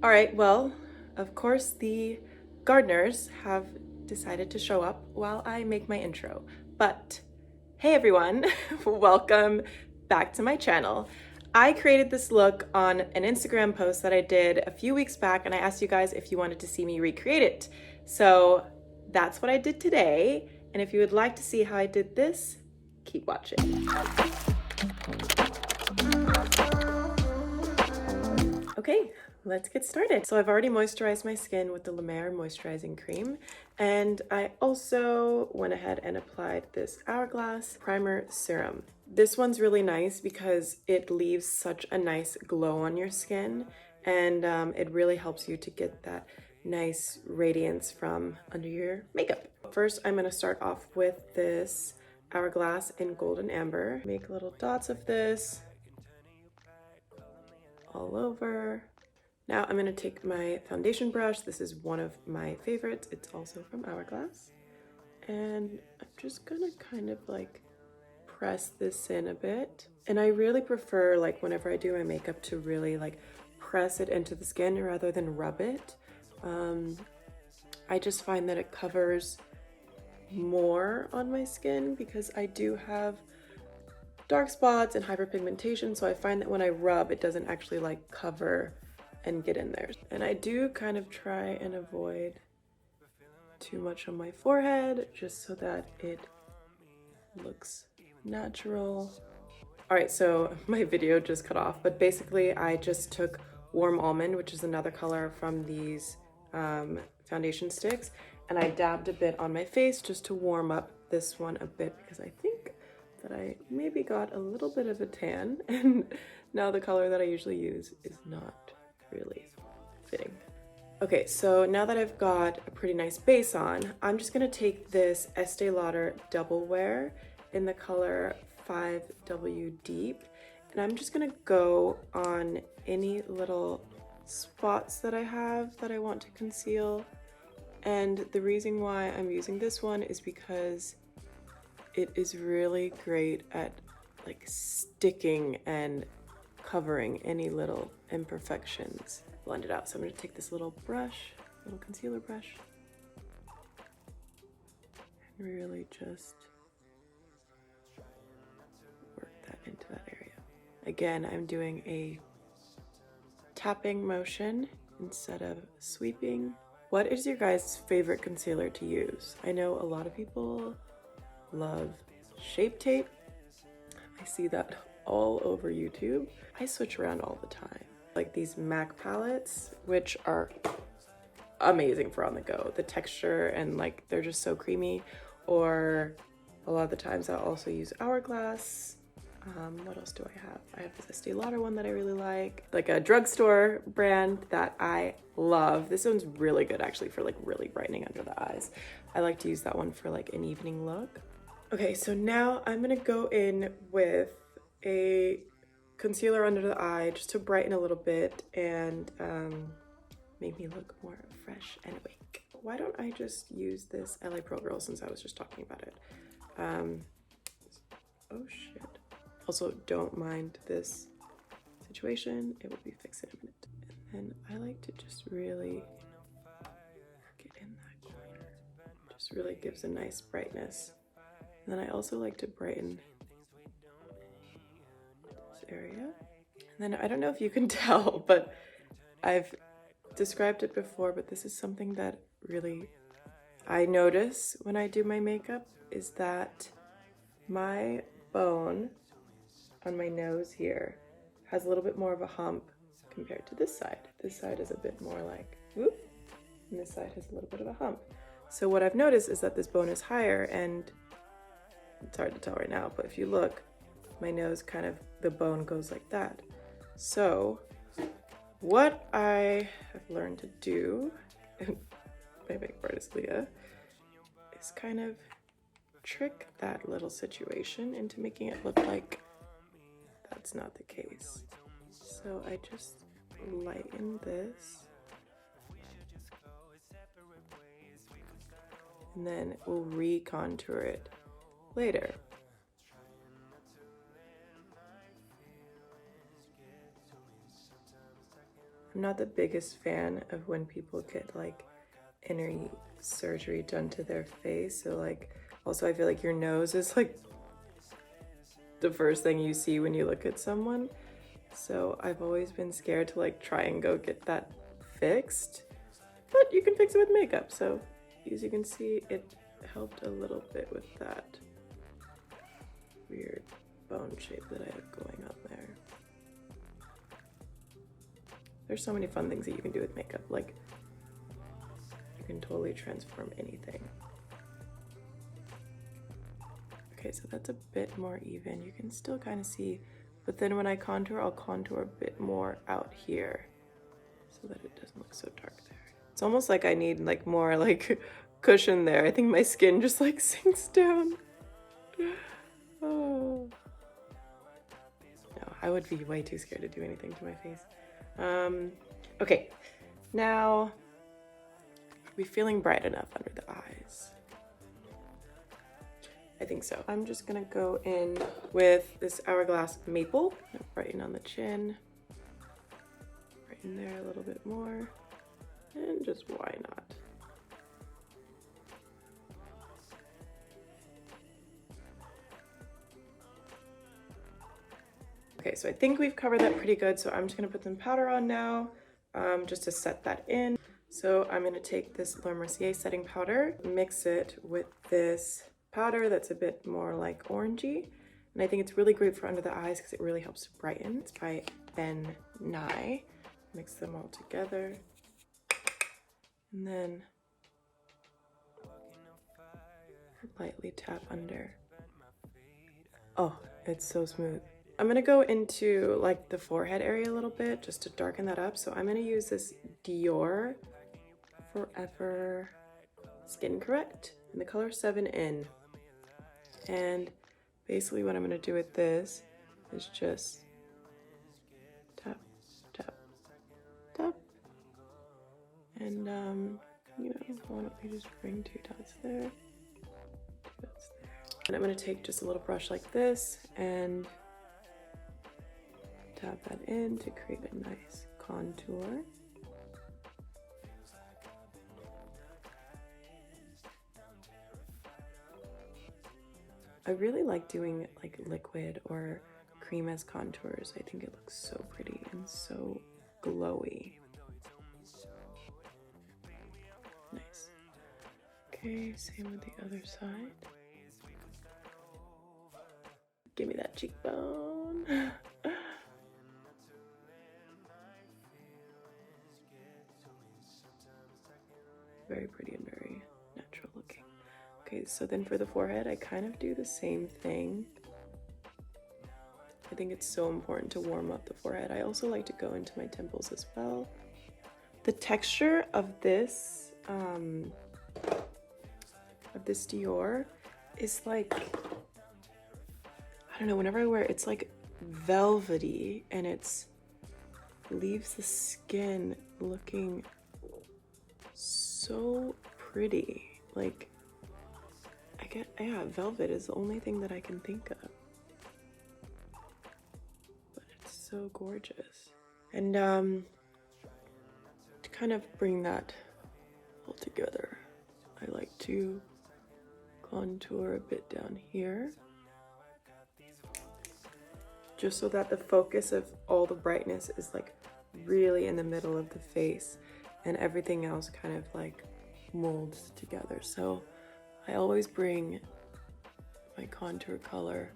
All right, well, of course, the gardeners have decided to show up while I make my intro. But hey everyone, welcome back to my channel. I created this look on an Instagram post that I did a few weeks back, and I asked you guys if you wanted to see me recreate it. So that's what I did today. And if you would like to see how I did this, keep watching. Okay, let's get started. So I've already moisturized my skin with the La Mer moisturizing cream, and I also went ahead and applied this Hourglass primer serum. This one's really nice because it leaves such a nice glow on your skin, and it really helps you to get that nice radiance from under your makeup. First, I'm gonna start off with this Hourglass in Golden Amber. Make little dots of this all over. Now I'm gonna take my foundation brush. This is one of my favorites. It's also from Hourglass. And I'm just gonna kind of like press this in a bit. And I really prefer, like, whenever I do my makeup, to really like press it into the skin rather than rub it. I just find that it covers more on my skin because I do have dark spots and hyperpigmentation, so I find that when I rub, it doesn't actually like cover and get in there. And I do kind of try and avoid too much on my forehead just so that it looks natural. All right, so my video just cut off, but basically I just took Warm Almond, which is another color from these foundation sticks, and I dabbed a bit on my face just to warm up this one a bit because I think that I maybe got a little bit of a tan, and now the color that I usually use is not really fitting. Okay, so now that I've got a pretty nice base on, I'm just gonna take this Estee Lauder Double Wear in the color 5W Deep, and I'm just gonna go on any little spots that I have that I want to conceal. And the reason why I'm using this one is because it is really great at like sticking and covering any little imperfections. Blend it out. So I'm going to take this little brush, little concealer brush, and really just work that into that area. Again, I'm doing a tapping motion instead of sweeping. What is your guys' favorite concealer to use? I know a lot of people love Shape Tape. I see that all over YouTube. I switch around all the time. Like these MAC palettes, which are amazing for on the go. The texture and like they're just so creamy. Or a lot of the times I'll also use Hourglass. What else do I have? I have this Estee Lauder one that I really like a drugstore brand that I love. This one's really good actually for like really brightening under the eyes. I like to use that one for like an evening look. Okay, so now I'm gonna go in with a concealer under the eye just to brighten a little bit and make me look more fresh and awake. Why don't I just use this LA Pro Girl since I was just talking about it? Oh shit. Also, don't mind this situation. It will be fixed in a minute. And then I like to just really get in that corner. Just really gives a nice brightness. And then I also like to brighten this area. And then I don't know if you can tell, but I've described it before, but this is something that really I notice when I do my makeup is that my bone on my nose here has a little bit more of a hump compared to this side. This side is a bit more like whoop, and this side has a little bit of a hump. So what I've noticed is that this bone is higher, and it's hard to tell right now, but if you look, my nose kind of, the bone goes like that. So what I have learned to do, and my makeup artist Leah, is kind of trick that little situation into making it look like that's not the case. So I just lighten this, and then we'll re-contour it later. I'm not the biggest fan of when people get like inner surgery done to their face. So like, also I feel like your nose is like the first thing you see when you look at someone. So I've always been scared to like try and go get that fixed, but you can fix it with makeup. So as you can see, it helped a little bit with that weird bone shape that I have going on there. There's so many fun things that you can do with makeup. Like, you can totally transform anything. Okay, so that's a bit more even. You can still kind of see, but then when I contour, I'll contour a bit more out here so that it doesn't look so dark there. It's almost like I need like more like cushion there. I think my skin just like sinks down. Oh. No, I would be way too scared to do anything to my face. Okay, now, are we feeling bright enough under the eyes? I think so. I'm just gonna go in with this Hourglass Maple, brighten on the chin, brighten there a little bit more, and just why not? Okay, so I think we've covered that pretty good, so I'm just gonna put some powder on now, just to set that in. So I'm gonna take this Laura Mercier setting powder, mix it with this powder that's a bit more like orangey, and I think it's really great for under the eyes because it really helps to brighten. It's by Ben Nye. Mix them all together, and then lightly tap under. Oh, it's so smooth. I'm gonna go into like the forehead area a little bit just to darken that up. So I'm gonna use this Dior Forever Skin Correct in the color 7in. And basically what I'm gonna do with this is just tap, tap, tap. And you know, why don't we just bring 2 dots there, 2 dots there. And I'm gonna take just a little brush like this and tap that in to create a nice contour. I really like doing like liquid or cream as contours. I think it looks so pretty and so glowy. Nice. Okay, same with the other side. Give me that cheekbone. Very pretty and very natural looking. Okay, so then for the forehead, I kind of do the same thing. I think it's so important to warm up the forehead. I also like to go into my temples as well. The texture of this Dior is like, I don't know, whenever I wear it, it's like velvety, and it's leaves the skin looking so pretty. Like, yeah, velvet is the only thing that I can think of. But it's so gorgeous. And to kind of bring that all together, I like to contour a bit down here, just so that the focus of all the brightness is like really in the middle of the face, and everything else kind of like molds together. So I always bring my contour color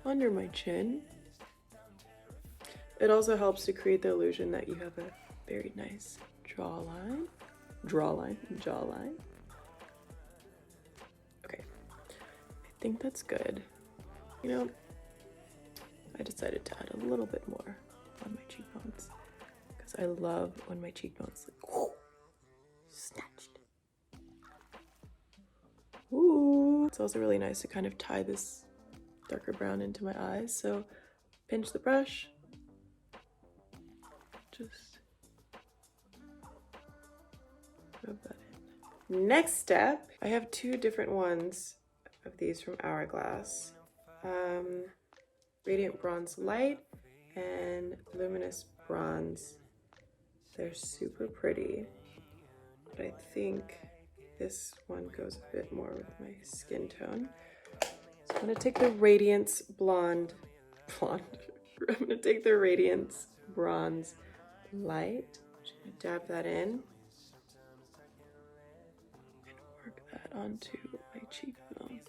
under my chin. It also helps to create the illusion that you have a very nice jawline. Okay, I think that's good. You know, I decided to add a little bit more on my cheekbones because I love when my cheekbones like whoo, snatched. Ooh. It's also really nice to kind of tie this darker brown into my eyes. So pinch the brush, just rub that in. Next step, I have 2 different ones of these from Hourglass. Radiant Bronze Light and Luminous Bronze They're super pretty, but I think this one goes a bit more with my skin tone. So I'm gonna take the Radiance Blonde. I'm gonna take the Radiance Bronze Light. Just gonna dab that in and work that onto my cheekbone.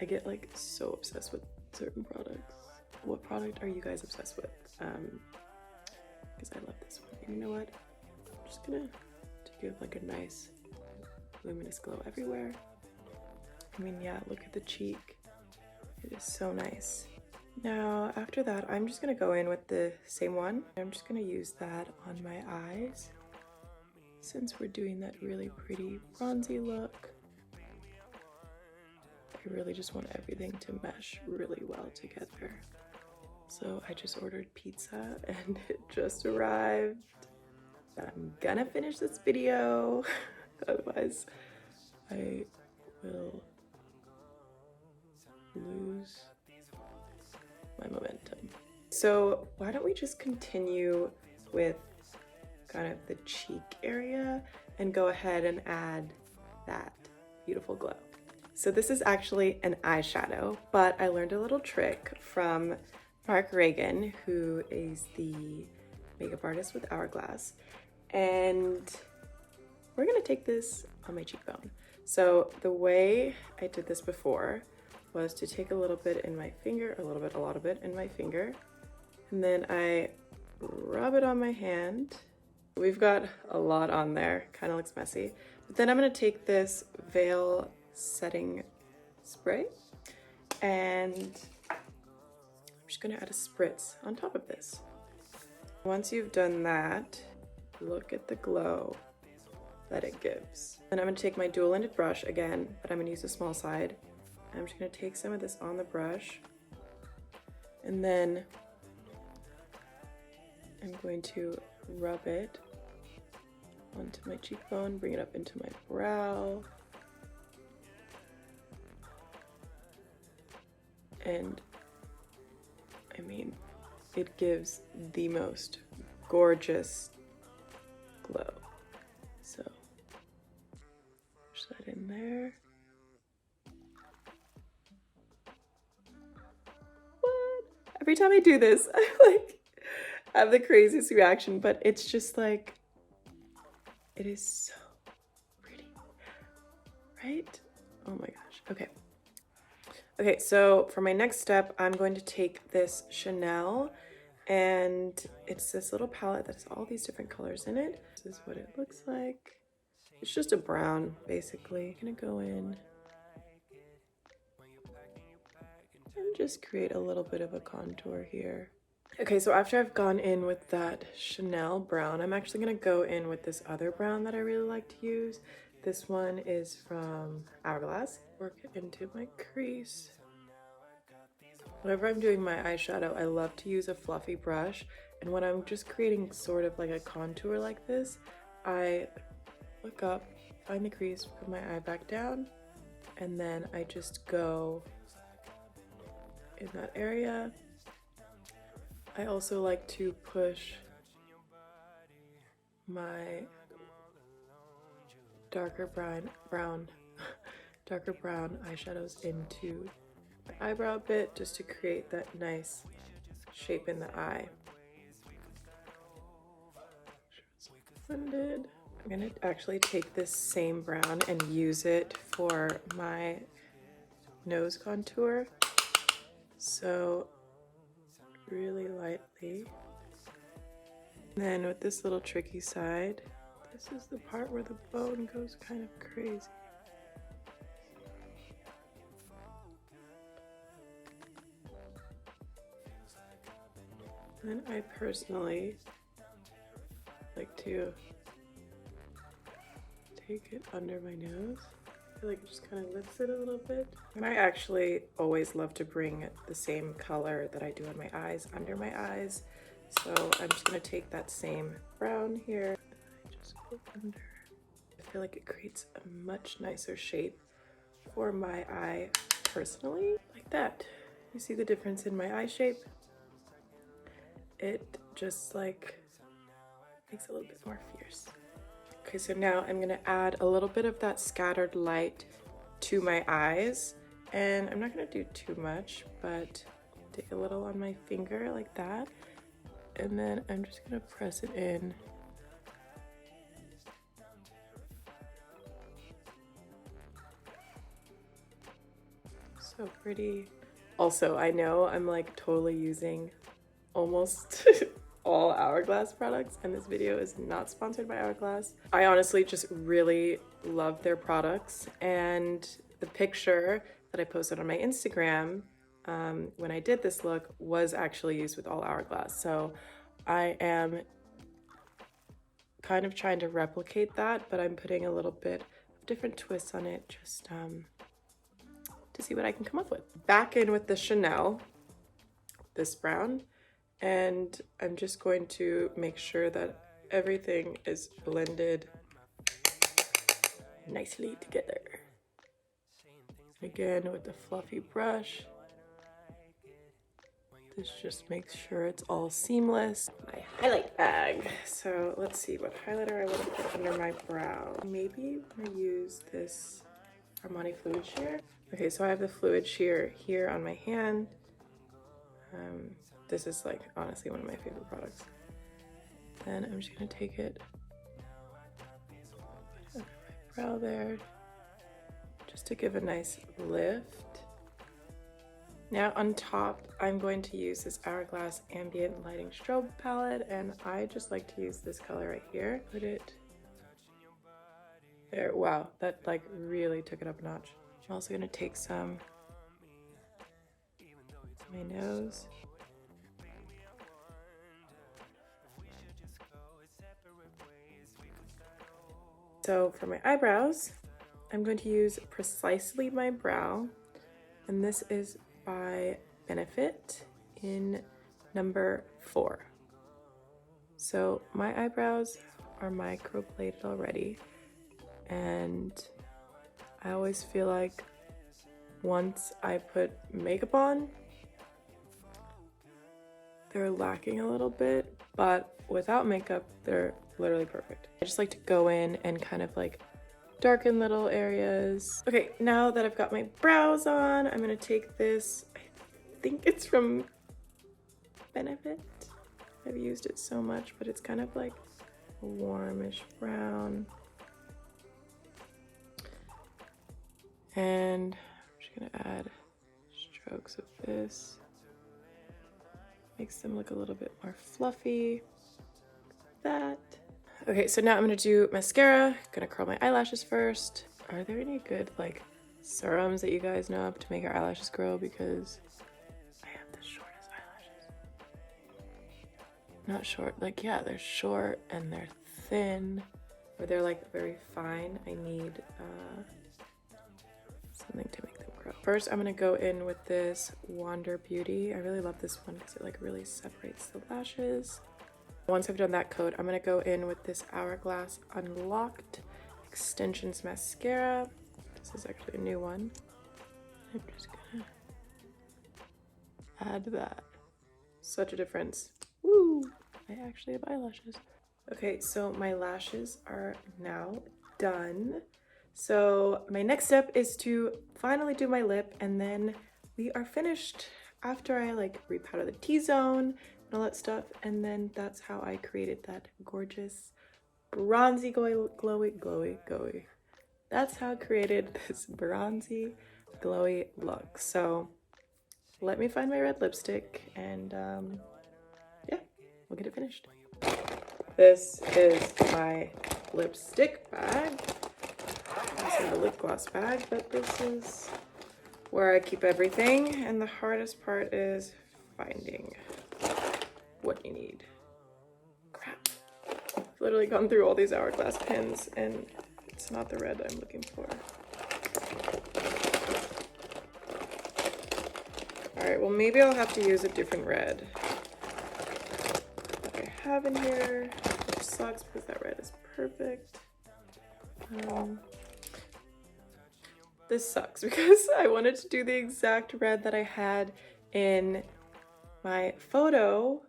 I get like so obsessed with certain products. What product are you guys obsessed with? Because I love this one. And you know what? I'm just gonna give like a nice luminous glow everywhere. I mean, yeah, look at the cheek. It is so nice. Now, after that, I'm just gonna go in with the same one. I'm just gonna use that on my eyes, since we're doing that really pretty bronzy look. I really just want everything to mesh really well together. So I just ordered pizza and it just arrived. But I'm gonna finish this video, otherwise I will lose my momentum. So why don't we just continue with kind of the cheek area and go ahead and add that beautiful glow. So this is actually an eyeshadow, but I learned a little trick from Mark Reagan, who is the makeup artist with Hourglass, and we're gonna take this on my cheekbone. So the way I did this before was to take a little bit in my finger, a lot of it in my finger, and then I rub it on my hand. We've got a lot on there, kind of looks messy. But then I'm gonna take this Veil setting spray and I'm just gonna add a spritz on top of this. Once you've done that, look at the glow that it gives. And I'm gonna take my dual-ended brush again, but I'm gonna use the small side. I'm just gonna take some of this on the brush and then I'm going to rub it onto my cheekbone, bring it up into my brow. And I mean, it gives the most gorgeous glow. So, push that in there. What? Every time I do this, I like have the craziest reaction, but it's just like, it is so pretty, right? Oh my gosh, okay. Okay, so for my next step, I'm going to take this Chanel, and it's this little palette that has all these different colors in it. This is what it looks like. It's just a brown, basically. I'm gonna go in and just create a little bit of a contour here. Okay, so after I've gone in with that Chanel brown, I'm actually gonna go in with this other brown that I really like to use. This one is from Hourglass. Work it into my crease. Whenever I'm doing my eyeshadow, I love to use a fluffy brush. And when I'm just creating sort of like a contour like this, I look up, find the crease, put my eye back down, and then I just go in that area. I also like to push my darker brown eyeshadows into my eyebrow a bit, just to create that nice shape in the eye. Blended. I'm gonna actually take this same brown and use it for my nose contour. So really lightly. And then with this little tricky side, this is the part where the bone goes kind of crazy. And I personally like to take it under my nose. I feel like it just kind of lifts it a little bit. And I actually always love to bring the same color that I do on my eyes under my eyes. So I'm just gonna take that same brown here and I just go under. I feel like it creates a much nicer shape for my eye personally, like that. You see the difference in my eye shape? It just like makes it a little bit more fierce. Okay, so now I'm gonna add a little bit of that scattered light to my eyes, and I'm not gonna do too much, but take a little on my finger like that, and then I'm just gonna press it in. So pretty. Also, I know I'm like totally using almost all Hourglass products, and this video is not sponsored by Hourglass. I honestly just really love their products, and the picture that I posted on my Instagram when I did this look was actually used with all Hourglass. So I am kind of trying to replicate that, but I'm putting a little bit of different twists on it just to see what I can come up with. Back in with the Chanel, this brown, and I'm just going to make sure that everything is blended nicely together. Again, with the fluffy brush, this just makes sure it's all seamless. My highlight bag. So let's see what highlighter I want to put under my brow. Maybe I'm gonna use this Armani Fluid Sheer. Okay, so I have the Fluid Sheer here on my hand. This is like honestly one of my favorite products. Then I'm just gonna take it under my brow there, just to give a nice lift. Now on top, I'm going to use this Hourglass Ambient Lighting Strobe palette, and I just like to use this color right here. Put it there. Wow, that like really took it up a notch. I'm also gonna take some to my nose. So for my eyebrows, I'm going to use Precisely My Brow, and this is by Benefit in number 4. So my eyebrows are microbladed already, and I always feel like once I put makeup on, they're lacking a little bit, but without makeup, they're literally perfect. I just like to go in and kind of like darken little areas. Okay, now that I've got my brows on, I'm gonna take this, I think it's from Benefit. I've used it so much, but it's kind of like a warmish brown. And I'm just gonna add strokes of this. Makes them look a little bit more fluffy. That. Okay, so now I'm gonna do mascara. Gonna curl my eyelashes first. Are there any good like serums that you guys know of to make our eyelashes grow? Because I have the shortest eyelashes. Not short, like yeah, they're short and they're thin, or they're like very fine. I need something to make them grow. First, I'm gonna go in with this Wander Beauty. I really love this one because it like really separates the lashes. Once I've done that coat, I'm gonna go in with this Hourglass Unlocked Extensions Mascara. This is actually a new one. I'm just gonna add that. Such a difference. Woo! I actually have eyelashes. Okay, so my lashes are now done. So my next step is to finally do my lip, and then we are finished after I like repowder the T-zone and all that stuff. And then that's how I created that gorgeous bronzy glowy. That's how I created this bronzy glowy look. So let me find my red lipstick, and yeah, we'll get it finished. This is my lipstick bag. This is the lip gloss bag, but this is where I keep everything, and the hardest part is finding what you need. Crap. I've literally gone through all these Hourglass pens, and it's not the red I'm looking for. Alright, well maybe I'll have to use a different red that I have in here, which sucks because that red is perfect. This sucks because I wanted to do the exact red that I had in my photo,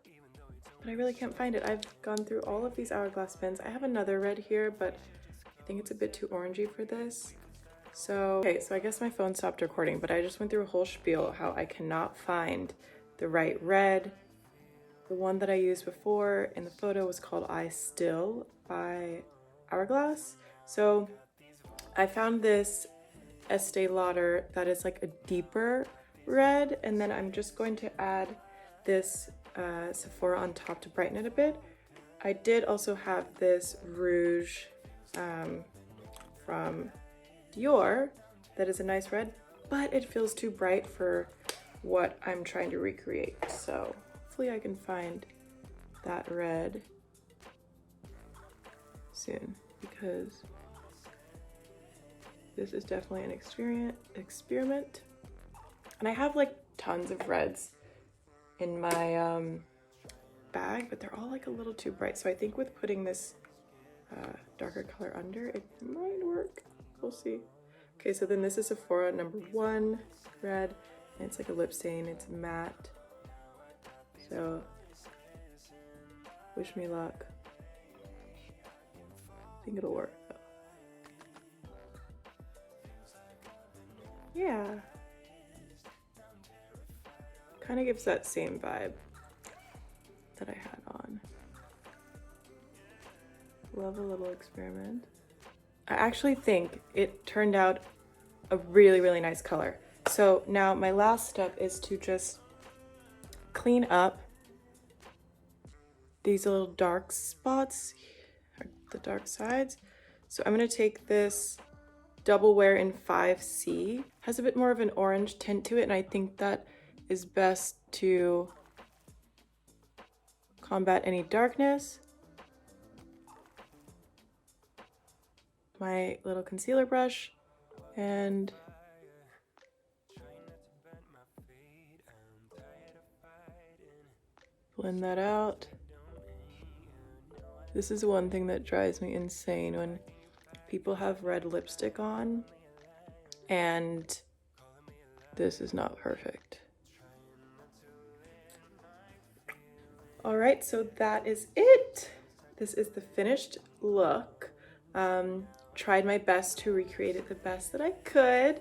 but I really can't find it. I've gone through all of these Hourglass pens. I have another red here, but I think it's a bit too orangey for this. So, okay, so I guess my phone stopped recording, but I just went through a whole spiel how I cannot find the right red. The one that I used before in the photo was called I Still by Hourglass. So I found this Estee Lauder that is like a deeper red, and then I'm just going to add this Sephora on top to brighten it a bit. I did also have this rouge from Dior that is a nice red, but it feels too bright for what I'm trying to recreate. So hopefully I can find that red soon, because this is definitely an experiment. And I have like tons of reds in my bag, but they're all like a little too bright. So I think with putting this darker color under, it might work. We'll see. Okay, so then this is Sephora number 1 red, and it's like a lip stain. It's matte. So wish me luck. I think it'll work though. Yeah. Kind of gives that same vibe that I had on. Love a little experiment. I actually think it turned out a really, really nice color. So now my last step is to just clean up these little dark spots, the dark sides. So I'm gonna take this Double Wear in 5C. Has a bit more of an orange tint to it, and I think that is best to combat any darkness. My little concealer brush, and blend that out. This is one thing that drives me insane, when people have red lipstick on and this is not perfect. All right, so that is it. This is the finished look. Tried my best to recreate it the best that I could,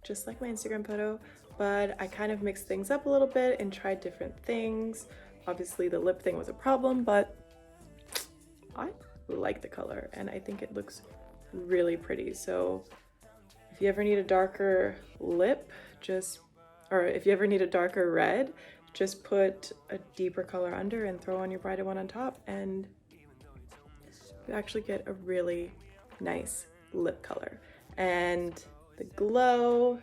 just like my Instagram photo, but I kind of mixed things up a little bit and tried different things. Obviously the lip thing was a problem, but I like the color and I think it looks really pretty. So if you ever need a darker lip, or if you ever need a darker red, just put a deeper color under and throw on your brighter one on top, and you actually get a really nice lip color. And the glow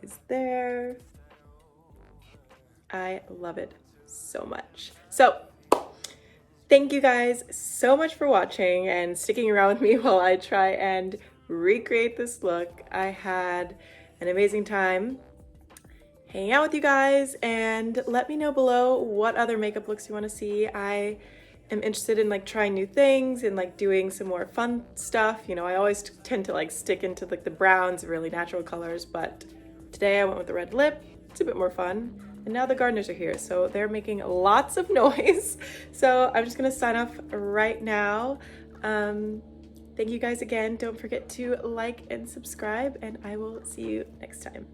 is there. I love it so much. So thank you guys so much for watching and sticking around with me while I try and recreate this look. I had an amazing time hanging out with you guys, and let me know below what other makeup looks you want to see. I am interested in like trying new things and like doing some more fun stuff. You know, I always tend to like stick into like the browns, really natural colors, but today I went with the red lip. It's a bit more fun. And now the gardeners are here, so they're making lots of noise. So I'm just gonna sign off right now. Thank you guys again. Don't forget to like and subscribe, and I will see you next time.